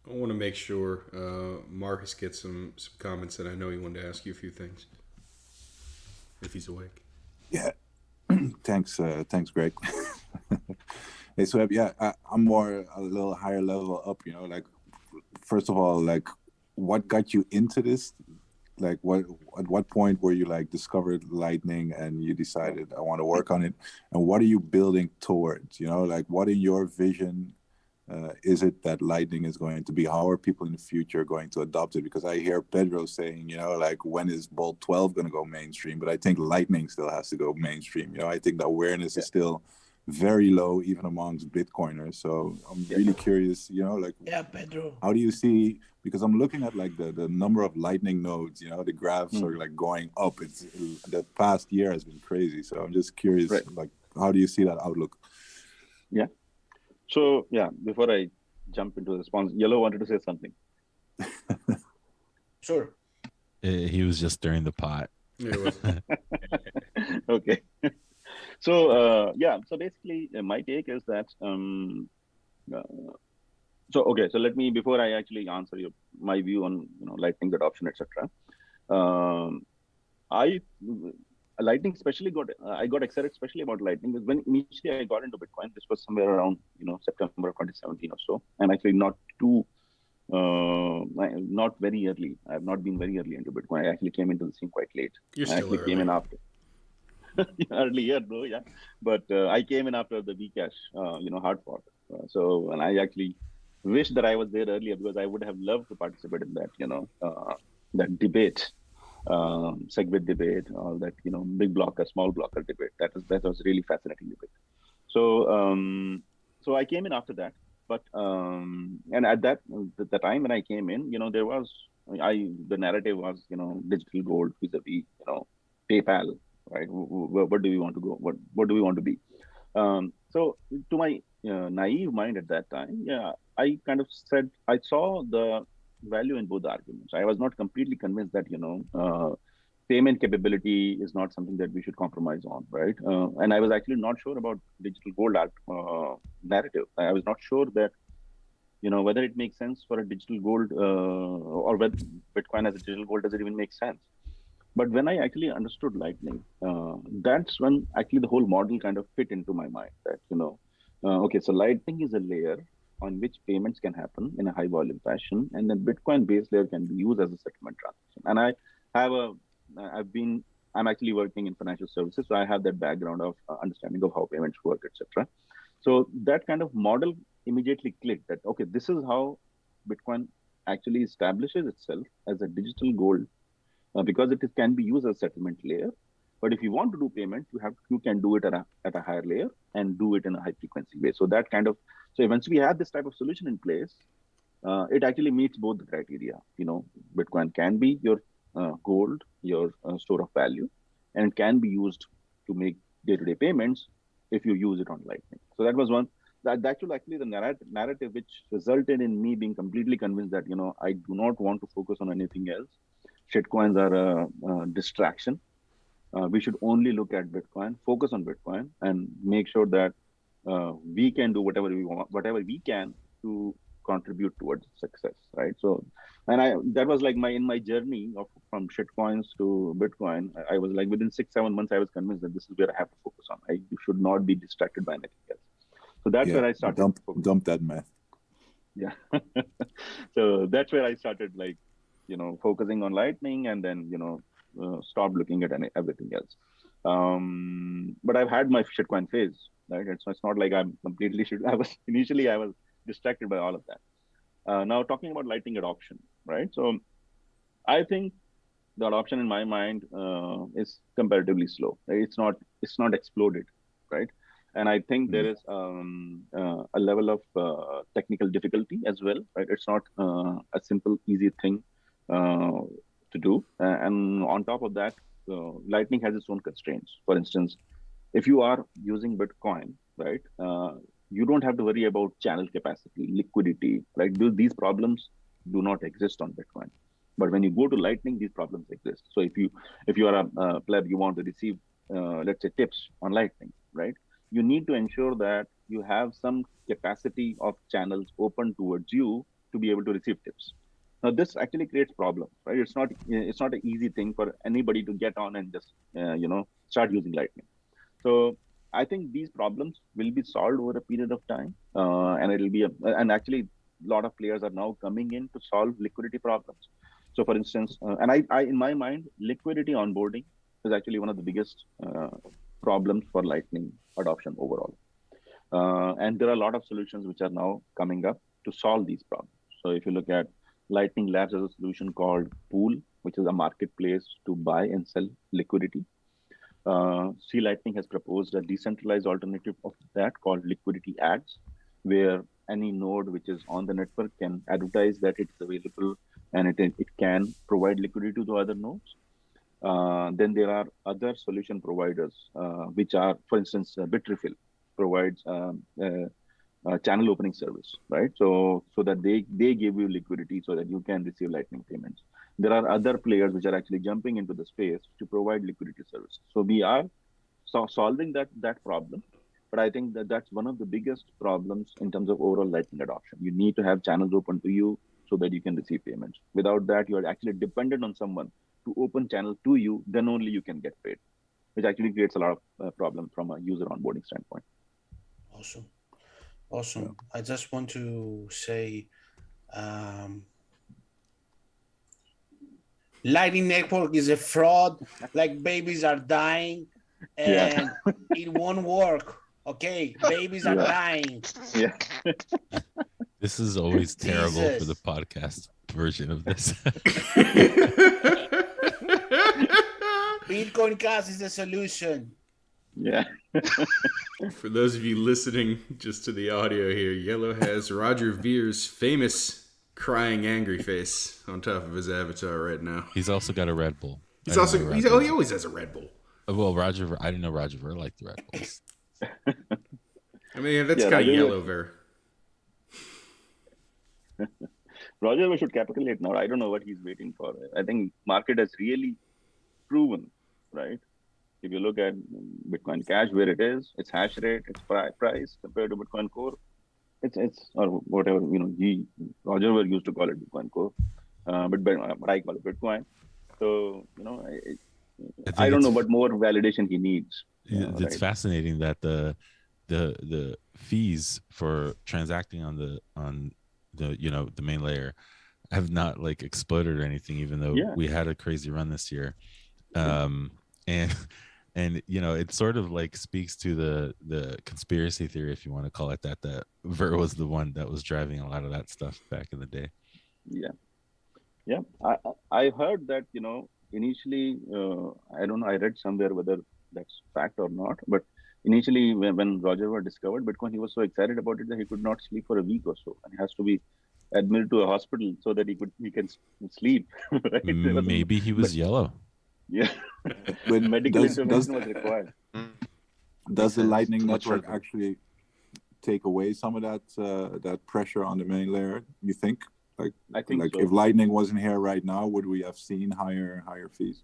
I want to make sure Marcus gets some comments, and I know he wanted to ask you a few things, if he's awake. Yeah, thanks, Greg. Hey, so yeah, I'm more a little higher level up. Like, first of all, like, what got you into this? Like, at what point were you, like, discovered Lightning and you decided, I want to work on it? And what are you building towards? Like, what in your vision is it that Lightning is going to be? How are people in the future going to adopt it? Because I hear Pedro saying, like, when is Bolt 12 going to go mainstream? But I think Lightning still has to go mainstream. I think the awareness is still very low even amongst Bitcoiners. So I'm really curious, like Yeah, Pedro. how do you see, because I'm looking at like the number of Lightning nodes, the graphs are like going up. It's the past year has been crazy. So I'm just curious, like how do you see that outlook? Yeah. So before I jump into the response, Yellow wanted to say something. Sure. He was just stirring the pot. Okay. So so basically my take is that so let me, before I actually answer my view on Lightning adoption, etc. I Lightning especially I got excited especially about Lightning because when initially I got into Bitcoin, this was somewhere around September 2017 or so, and actually not very early. I have not been very early into Bitcoin. I actually came into the scene quite late. You're I still actually early. came in after. Earlier, bro, yeah. But I came in after the Bcash, hard fork. And I actually wish that I was there earlier because I would have loved to participate in that, that debate, SegWit debate, all that, big blocker, small blocker debate. That was really fascinating debate. So I came in after that, but and at the time when I came in, there was the narrative was digital gold vis-a-vis PayPal. Right? Where do we want to go? What do we want to be? So to my naive mind at that time, I kind of said I saw the value in both arguments. I was not completely convinced that payment capability is not something that we should compromise on, right? And I was actually not sure about digital gold narrative. I was not sure that whether it makes sense for a digital gold or whether Bitcoin as a digital gold, does it even make sense? But when I actually understood Lightning, that's when actually the whole model kind of fit into my mind. That okay, so Lightning is a layer on which payments can happen in a high volume fashion, and then Bitcoin-based layer can be used as a settlement transaction. And I'm actually working in financial services, so I have that background of understanding of how payments work, etc. So that kind of model immediately clicked. That okay, this is how Bitcoin actually establishes itself as a digital gold. Because it can be used as a settlement layer, but if you want to do payment, you can do it at a higher layer and do it in a high frequency way. So once we have this type of solution in place, it actually meets both the criteria. Bitcoin can be your gold, your store of value, and it can be used to make day-to-day payments if you use it on Lightning. So that was one. That was actually the narrative which resulted in me being completely convinced that I do not want to focus on anything else. Shitcoins are a distraction. We should only look at Bitcoin, focus on Bitcoin, and make sure that we can do whatever we can to contribute towards success, right? So, and that was like in my journey from shitcoins to Bitcoin. I was like within 6-7 months, I was convinced that this is where I have to focus on. I should not be distracted by anything else. So that's where I started. Dump that math. Yeah. So that's where I started focusing on Lightning, and then stop looking at everything else. But I've had my shitcoin phase, right? It's not like I'm completely shit. I was distracted by all of that. Now talking about Lightning adoption, right? So I think the adoption in my mind is comparatively slow. Right? It's not exploded, right? And I think there is a level of technical difficulty as well, right? It's not a simple, easy thing to do. And on top of that, Lightning has its own constraints. For instance, if you are using Bitcoin, right, you don't have to worry about channel capacity, liquidity, right? These problems do not exist on Bitcoin. But when you go to Lightning, these problems exist. So if you are a pleb, you want to receive, let's say, tips on Lightning, right? You need to ensure that you have some capacity of channels open towards you to be able to receive tips. Now, this actually creates problems, right? It's not an easy thing for anybody to get on and just start using Lightning. So I think these problems will be solved over a period of time, and it'll be and actually a lot of players are now coming in to solve liquidity problems. So, for instance, and I in my mind, liquidity onboarding is actually one of the biggest problems for Lightning adoption overall. And there are a lot of solutions which are now coming up to solve these problems. So if you look at Lightning Labs as a solution called Pool, which is a marketplace to buy and sell liquidity. C Lightning has proposed a decentralized alternative of that called liquidity ads, where any node which is on the network can advertise that it's available and it can provide liquidity to the other nodes. Then there are other solution providers, which are, for instance, Bitrefill provides channel opening service, right? So that they give you liquidity so that you can receive Lightning payments. There are other players which are actually jumping into the space to provide liquidity service. So we are solving that problem. But I think that that's one of the biggest problems in terms of overall Lightning adoption. You need to have channels open to you so that you can receive payments. Without that, you are actually dependent on someone to open channel to you. Then only you can get paid, which actually creates a lot of problem from a user onboarding standpoint. Awesome. Awesome. I just want to say Lightning Network is a fraud, like babies are dying, and it won't work. Okay, babies are dying. Yeah. This is always terrible for the Jesus. podcast version of this. Bitcoin Cash is the solution. Yeah. For those of you listening just to the audio here, Yellow has Roger Vere's famous crying angry face on top of his avatar right now. He's also got a Red Bull. He always has a Red Bull. Well, Roger, I didn't know Roger Ver liked the Red Bulls. I mean, that's kind of Yellow Ver. Roger Ver should capitulate now. I don't know what he's waiting for. I think market has really proven, right? If you look at Bitcoin Cash, where it is, its hash rate, its price compared to Bitcoin Core, it's or whatever, Roger Ver used to call it Bitcoin Core, but I call it Bitcoin. So I don't know what more validation he needs. It's fascinating that the fees for transacting on the main layer have not like exploded or anything, even though we had a crazy run this year. And it sort of like speaks to the conspiracy theory, if you want to call it that Ver was the one that was driving a lot of that stuff back in the day. I heard that initially, I don't know, I read somewhere whether that's fact or not, but initially when Roger Ver discovered Bitcoin, he was so excited about it that he could not sleep for a week or so, and he has to be admitted to a hospital so that he can sleep. Right? Maybe he was yellow. Yeah, But medical intervention was required. Does the Lightning Network actually take away some of that pressure on the main layer? You think? I think so. If Lightning wasn't here right now, would we have seen higher fees?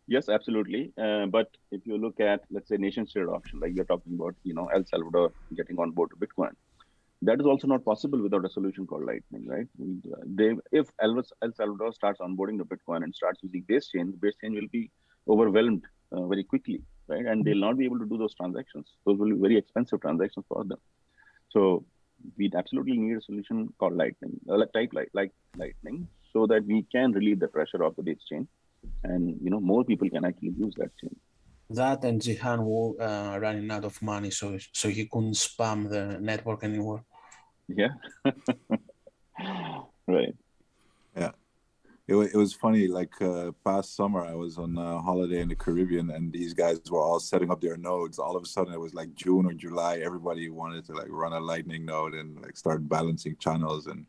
Yes, absolutely. But if you look at, let's say, nation-state adoption, like you're talking about, El Salvador getting on board to Bitcoin, that is also not possible without a solution called Lightning, right? If El Salvador starts onboarding the Bitcoin and starts using base chain will be overwhelmed very quickly, right? And they'll not be able to do those transactions. Those will be very expensive transactions for them. So we absolutely need a solution called Lightning, type like Lightning, so that we can relieve the pressure of the base chain, and more people can actually use that chain. That and Jihan were running out of money, so he couldn't spam the network anymore. Yeah. Right. Yeah. It was funny, like past summer, I was on a holiday in the Caribbean, and these guys were all setting up their nodes. All of a sudden, it was like June or July. Everybody wanted to like run a Lightning node and like start balancing channels. And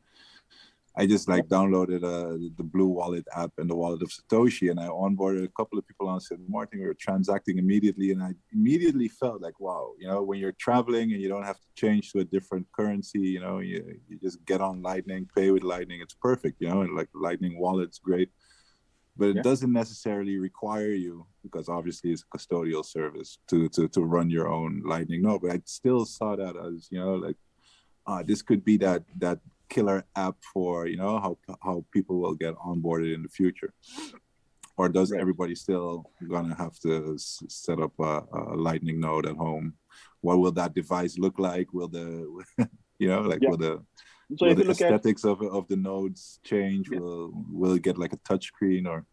I just like downloaded the Blue Wallet app and the Wallet of Satoshi, and I onboarded a couple of people on St. Martin. We were transacting immediately, and I immediately felt like, wow, when you're traveling and you don't have to change to a different currency, you just get on Lightning, pay with Lightning. It's perfect, and like Lightning Wallet's great, but it doesn't necessarily require you, because obviously it's a custodial service to run your own Lightning node. But I still saw that as, this could be that killer app for how people will get onboarded in the future. Or does everybody still gonna have to set up a Lightning node at home? What will that device look like? Will the will the aesthetics of the nodes change? Will it get like a touch screen or?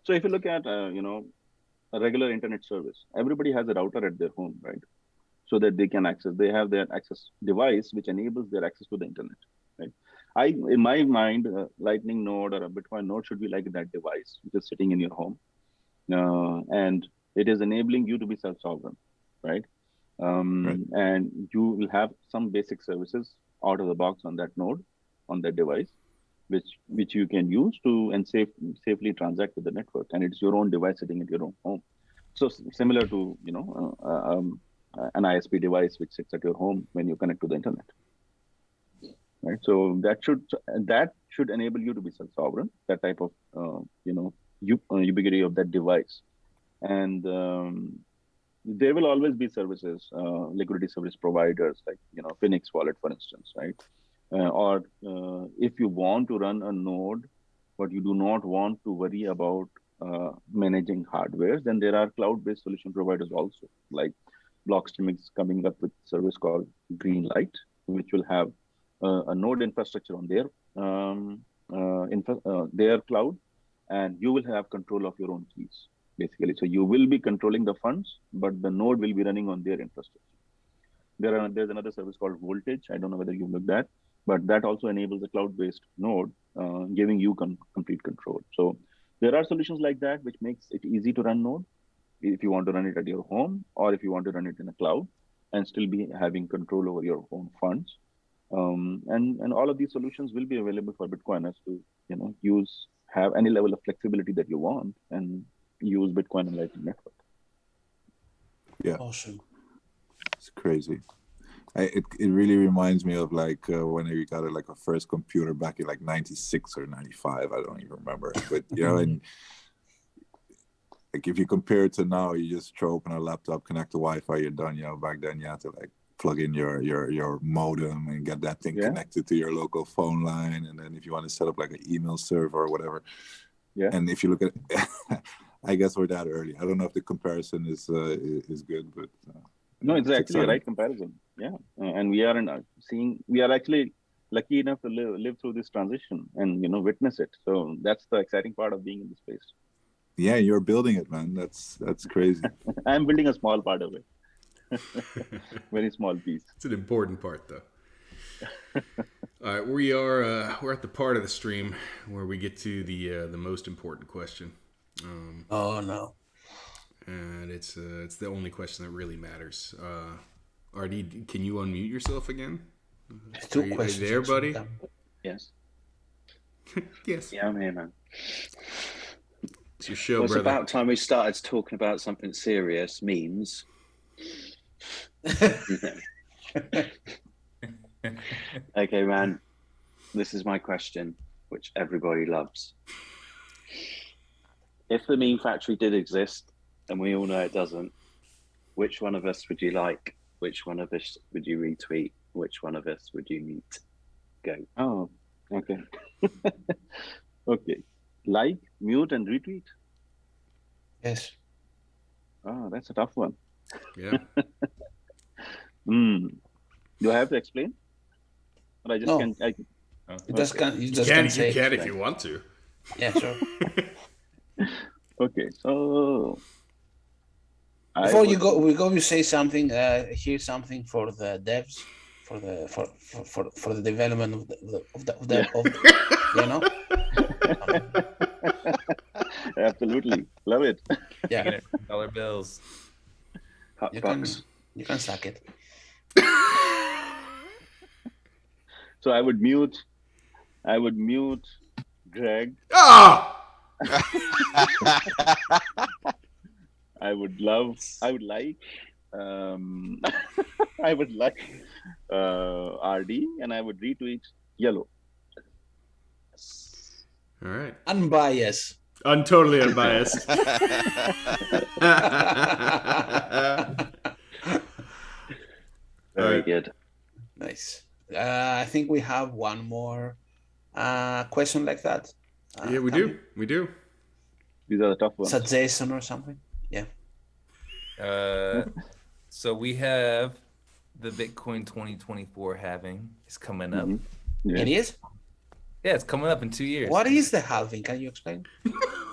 So if you look at a regular internet service, everybody has a router at their home, right? So that they can access, they have their access device which enables their access to the internet, right? In my mind, Lightning node or a Bitcoin node should be like that device which is sitting in your home, and it is enabling you to be self-sovereign, right? Right. And you will have some basic services out of the box on that node, on that device, which you can use to and safely transact with the network, and it's your own device sitting at your own home. So similar to an ISP device which sits at your home when you connect to the internet, right? So that should enable you to be self-sovereign, that type of ubiquity of that device. And there will always be services, liquidity service providers like Phoenix Wallet, for instance, right? Or if you want to run a node, but you do not want to worry about managing hardware, then there are cloud-based solution providers also, like Blockstream is coming up with a service called Greenlight, which will have a node infrastructure on their cloud, and you will have control of your own keys, basically. So you will be controlling the funds, but the node will be running on their infrastructure. There's another service called Voltage. I don't know whether you looked at, but that also enables a cloud-based node, giving you complete control. So there are solutions like that, which makes it easy to run node if you want to run it at your home, or if you want to run it in a cloud and still be having control over your own funds. And all of these solutions will be available for Bitcoiners to have any level of flexibility that you want and use Bitcoin and Lightning Network. Yeah, Awesome. it's crazy. It really reminds me of like when you got a first computer back in like 96 or 95. I don't even remember. But and like if you compare it to now, you just throw open a laptop, connect to Wi-Fi, you're done. Back then you had to like plug in your modem and get that thing connected to your local phone line, and then if you want to set up like an email server or whatever. Yeah. And if you look at, I guess we're that early. I don't know if the comparison is good, but no, it's actually a right comparison. Yeah, and we are actually lucky enough to live through this transition and witness it. So that's the exciting part of being in this space. Yeah, you're building it, man. That's crazy. I'm building a small part of it. Very small piece. It's an important part, though. All right, we're at the part of the stream where we get to the most important question. Oh no! And it's the only question that really matters. RD, can you unmute yourself again? Two questions. Are you there, buddy? Yes. Yes. Yeah, I'm here, man. It's your show, Well, it's brother. about time we started talking about something serious. Memes. Okay, man. This is my question, which everybody loves. If the meme factory did exist, and we all know it doesn't, which one of us would you like? Which one of us would you retweet? Which one of us would you mute? Go. Oh, okay. Okay. Like, mute, and retweet? Yes. Oh, that's a tough one. Yeah. Do I have to explain? Or I just No. can. You just can't. You just You can't say. can if you want to. Yeah, sure. Okay, so Before you go, you say something. Here's something for the devs, for the development of the Absolutely, love it. Yeah, dollar bills. Hot you bucks. can suck it. So I would mute Greg. Ah! I would like I would like RD, and I would retweet Yellow. All right. Unbiased. I'm totally unbiased. Very good. Nice. I think we have one more question like that. Yeah, we do. We do. These are the tough ones. Suggestion or something. Yeah. So we have the Bitcoin 2024 halving is coming up. Yeah. It is. Yeah, it's coming up in 2 years. What is the halving? Can you explain?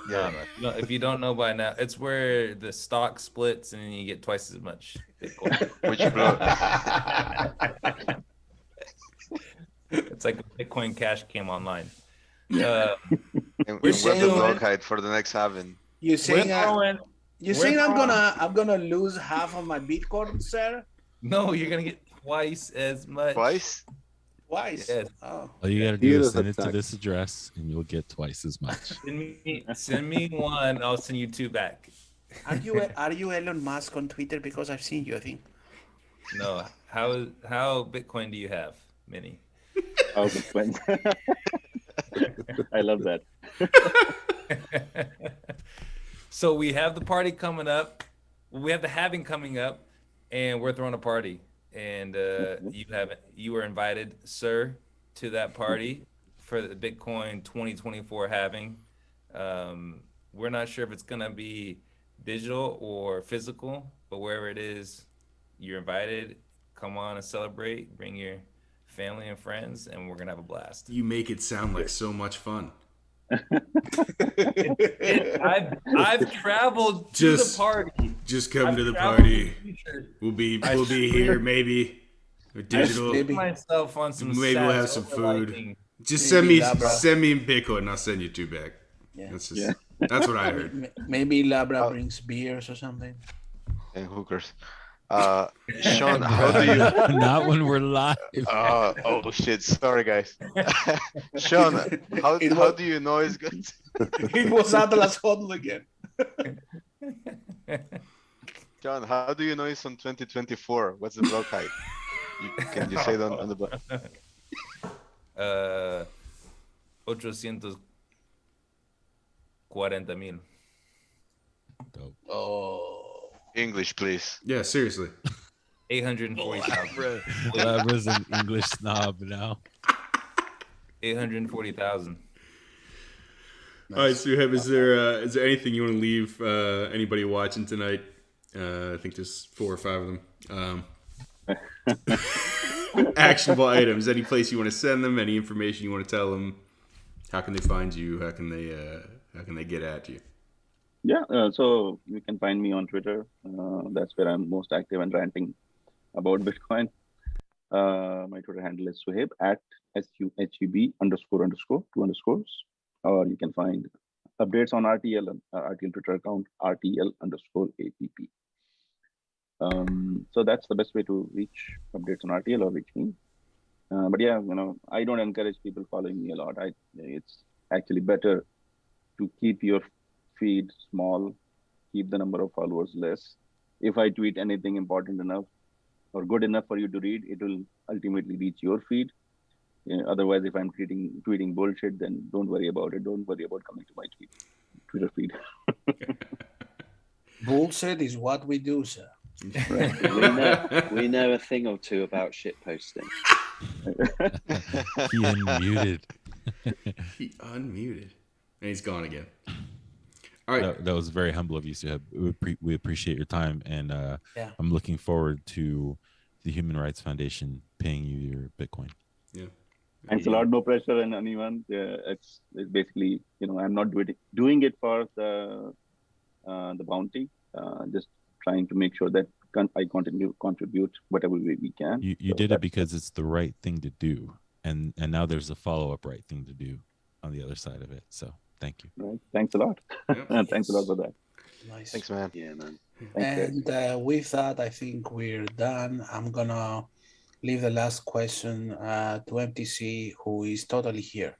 Yeah, if you don't know by now, it's where the stock splits and you get twice as much Bitcoin. Which blow? It's like when Bitcoin Cash came online. And where's the block height for the next halving? You saying throwing. you we're saying throwing- I'm gonna lose half of my Bitcoin, sir? No, you're gonna get twice as much. Twice? Twice. Yes. Oh. All you gotta He do is is send it to attacked. this address, and you'll get twice as much. Send me one. I'll send you 2 back. Are you Elon Musk on Twitter? Because I've seen you, I think. No. How Bitcoin do you have, Minnie? Oh, Bitcoin. I love that. So we have the party coming up. We have the halving coming up, and we're throwing a party. And you were invited, sir, to that party for the Bitcoin 2024 halving. We're not sure if it's gonna be digital or physical, but wherever it is, you're invited. Come on and celebrate. Bring your family and friends, and we're gonna have a blast. You make it sound like so much fun. I've traveled to the party. Just come I've to the traveled party. to the future. We'll be I here maybe. Or digital. I put myself on some. Maybe we'll have sats some over food. lightning. Just Maybe send me Bitcoin and I'll send you 2 back. Yeah. That's what I heard. Maybe Labra brings beers or something. And hookers. Sean, how do you? Not when we're live. Oh shit! Sorry, guys. Sean, how do you know it's good? It was Atlas Huddle again. John, how do you know it's on 2024? What's the block height? Can you say that on the block? 840,000. Dope. Oh. English, please. Yeah, seriously. 840,000. Labra's an English snob now. 840,000. All right, Suheb, is there anything you want to leave anybody watching tonight? I think there's 4 or 5 of them. Actionable items. Any place you want to send them? Any information you want to tell them? How can they find you? How can they get at you? Yeah, so you can find me on Twitter. That's where I'm most active and ranting about Bitcoin. My Twitter handle is Suheb at SUHEB __ 2 underscores. Or you can find updates on RTL Twitter account, RTL_APP. So that's the best way to reach updates on RTL or reach me. But yeah, I don't encourage people following me a lot. It's actually better to keep your feed small, keep the number of followers less. If I tweet anything important enough or good enough for you to read, it will ultimately reach your feed. Otherwise, if I'm tweeting bullshit, then don't worry about it. Don't worry about coming to my Twitter feed. Bullshit is what we do, sir. Right. We know a thing or two about shit posting. He unmuted. He unmuted. And he's gone again. All right. That was very humble of you, Suheb. We appreciate your time, and Yeah. I'm looking forward to the Human Rights Foundation paying you your Bitcoin. Yeah. Thanks a lot. No pressure on anyone. It's basically, I'm not doing it for the bounty. Just trying to make sure that I contribute whatever way we can. You did it because it's the right thing to do, and now there's a follow-up right thing to do on the other side of it. So thank you. Right. Thanks a lot. Yep. Thanks a lot for that. Nice. Thanks, man. Yeah, man. Thanks, guys. And with that, I think we're done. I'm gonna leave the last question to MTC, who is totally here.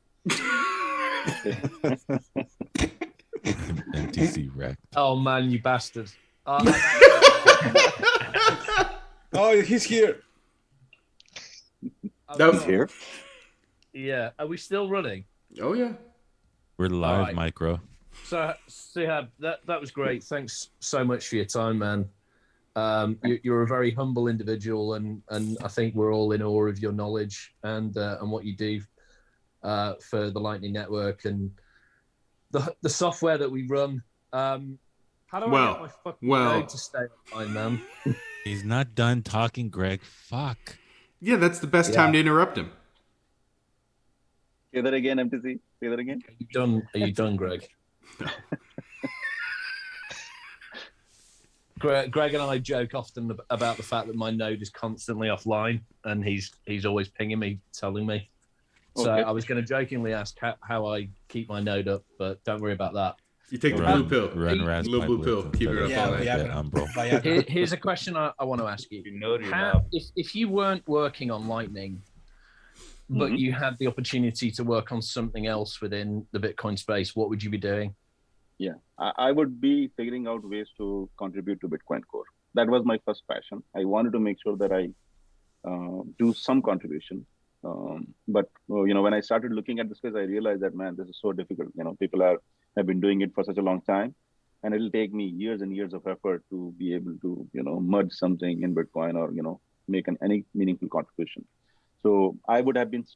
MTC wrecked. Oh man, you bastard! Oh, he's here. That was Here? Yeah, are we still running? Oh, yeah. We're live, right. micro. So, Suhab, that was great. Thanks so much for your time, man. You're a very humble individual, and I think we're all in awe of your knowledge and what you do for the Lightning Network and the software that we run. How do I get my fucking node to stay online, man? He's not done talking, Greg. Fuck. Yeah, that's the best time to interrupt him. Say that again, MTC. Say that again. Are you done, Greg? Greg and I joke often about the fact that my node is constantly offline, and he's always pinging me, telling me. So Okay. I was going to jokingly ask how I keep my node up, but don't worry about that. You take the Run- blue pill. Run Little blue pill. Keep it up Yeah, all night. Viagra. bro. Viagra. Here's a question I want to ask you. You know you're How, not. if you weren't working on Lightning, but Mhm. you had the opportunity to work on something else within the Bitcoin space, what would you be doing? Yeah, I would be figuring out ways to contribute to Bitcoin Core. That was my first passion. I wanted to make sure that I do some contribution. But when I started looking at the space, I realized that, man, this is so difficult. People have been doing it for such a long time, and it'll take me years and years of effort to be able to merge something in Bitcoin or make any meaningful contribution. So I would have been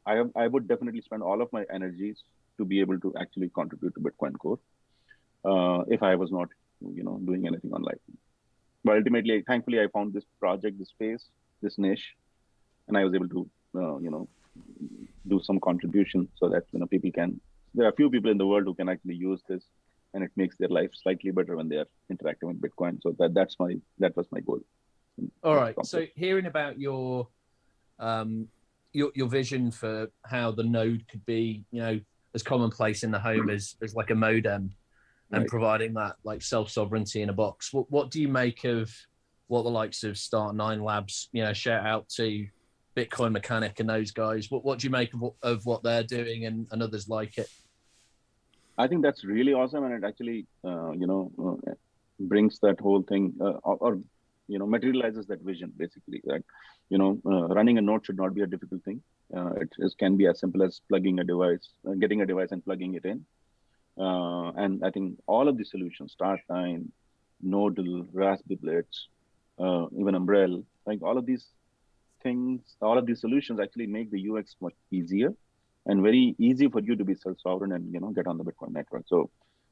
I would definitely spend all of my energies to be able to actually contribute to Bitcoin Core if I was not doing anything on Lightning. But ultimately, thankfully, I found this project, this space, this niche, and I was able to do some contribution so that people can. There are a few people in the world who can actually use this, and it makes their life slightly better when they are interacting with Bitcoin. So that was my goal. All right. So hearing about your vision for how the node could be, as commonplace in the home as like a modem, and Right. providing that like self-sovereignty in a box. What do you make of what the likes of Start9 Labs, shout out to Bitcoin Mechanic and those guys? What do you make of what they're doing and others like it? I think that's really awesome, and it actually, brings that whole thing, or materializes that vision basically. That running a node should not be a difficult thing. It can be as simple as plugging a device, getting a device and plugging it in. And I think all of the solutions, Start9, Nodal, Raspberry Blitz, even Umbrella, like all of these things, all of these solutions actually make the UX much easier and very easy for you to be self-sovereign and get on the Bitcoin network. So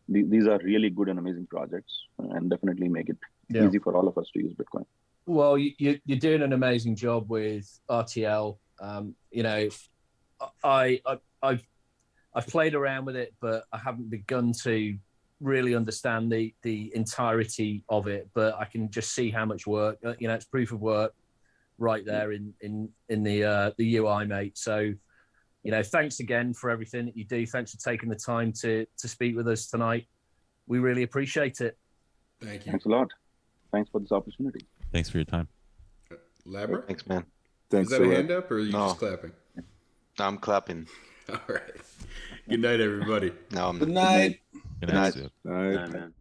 these are really good and amazing projects, and definitely make it easy for all of us to use Bitcoin. Well, you're doing an amazing job with RTL. I've played around with it, but I haven't begun to really understand the entirety of it. But I can just see how much work. It's proof of work right there in the UI, mate. So, thanks again for everything that you do. Thanks for taking the time to speak with us tonight. We really appreciate it. Thank you. Thanks a lot. Thanks for this opportunity. Thanks for your time. Labra? Thanks, man. Thanks. Is that a Suheb. hand up or are you No. just clapping? I'm clapping. All right. Good night, everybody. Now I'm Good night. Good night, night. Suheb. All right. No, man.